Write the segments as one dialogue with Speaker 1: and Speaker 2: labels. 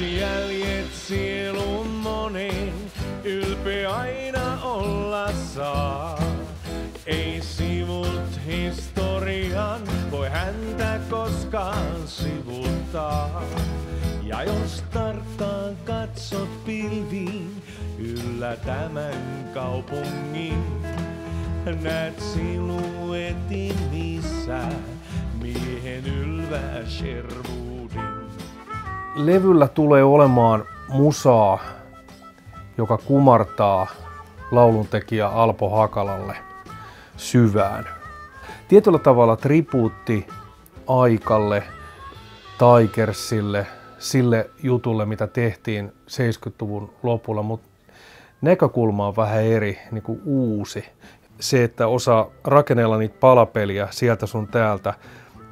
Speaker 1: jäljet sielun moneen, ylpeä aina olla saa. Ei sivut historian, voi häntä koskaan sivuttaa. Ja jos tarkkaan katsot pilviin, yllä tämän kaupungin, näet siluetin missä miehen ylvää Sherwoodin. Levyllä tulee olemaan musaa, joka kumartaa lauluntekijä Alpo Hakalalle syvään. Tietyllä tavalla tribuutti Aikalle, Tigersille, sille jutulle, mitä tehtiin 70-luvun lopulla, mutta näkökulma on vähän eri, niin kuin uusi. Se, että osaa rakennella niitä palapeliä sieltä sun täältä,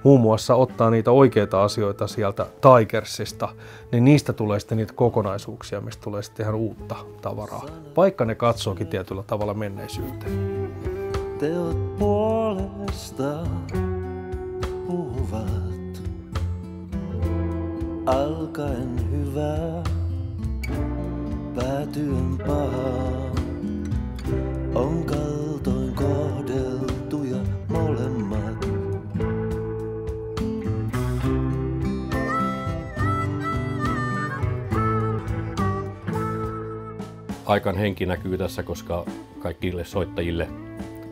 Speaker 1: muun muassa ottaa niitä oikeita asioita sieltä Tigersista, niin niistä tulee sitten niitä kokonaisuuksia, mistä tulee sitten ihan uutta tavaraa, vaikka ne katsookin tietyllä tavalla menneisyyteen.
Speaker 2: Teot puolesta puhuvat, alkaen hyvää, päätyen pahaa, on kaltoin kohdeltuja molemmat.
Speaker 3: Aikan henki näkyy tässä, koska kaikille soittajille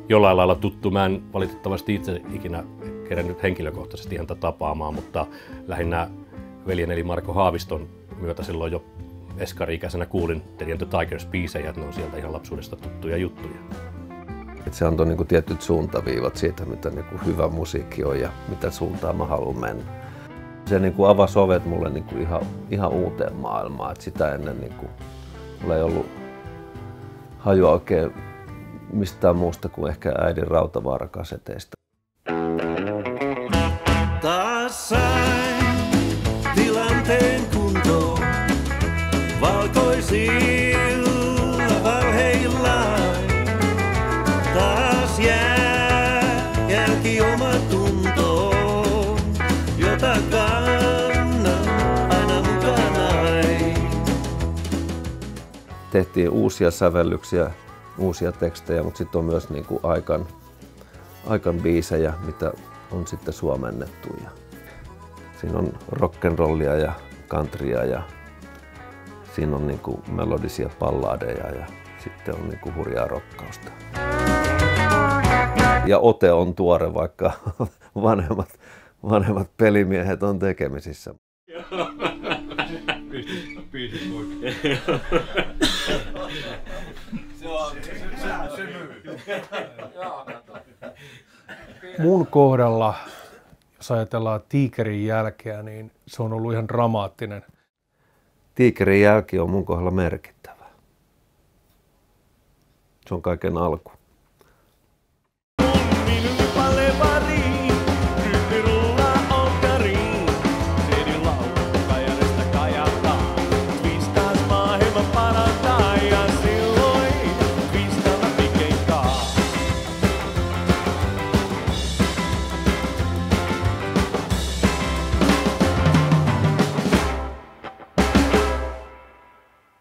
Speaker 3: jollain lailla tuttu. Mä en valitettavasti itse ikinä kerännyt henkilökohtaisesti häntä tapaamaan, mutta lähinnä veljen eli Marko Haaviston myötä silloin jo eskari-ikäisenä kuulin The Tigers-biisejä, että ne on sieltä ihan lapsuudesta tuttuja juttuja.
Speaker 4: Se antoi niin kuin tietyt suuntaviivat siitä, mitä niin kuin hyvä musiikki on ja mitä suuntaan mä haluan mennä. Se niin kuin avasi ovet mulle niin kuin ihan uuteen maailmaan. Et sitä ennen niin kuin, mulla ei ollut hajua oikein mistään muusta kuin ehkä äidin Rautavaara-kaseteista.
Speaker 2: Taas sain tilanteen kuntoon, valkoisilla valheillaan. Taas jää jälki omatuntoon, jota kannan aina mukanai.
Speaker 4: Tehtiin uusia sävellyksiä, uusia tekstejä, mutta sitten on myös niin kuin aikan biisejä, mitä on sitten suomennettu. Ja siinä on rock'n'rollia ja countrya ja siinä on niin kuin melodisia balladeja ja sitten on niin kuin hurjaa rokkausta. Ja ote on tuore, vaikka vanhemmat pelimiehet on tekemisissä.
Speaker 1: Mun kohdalla, jos ajatellaan Tigerin jälkeä, niin se on ollut ihan dramaattinen.
Speaker 4: Tigerin jälki on mun kohdalla merkittävä. Se on kaiken alku.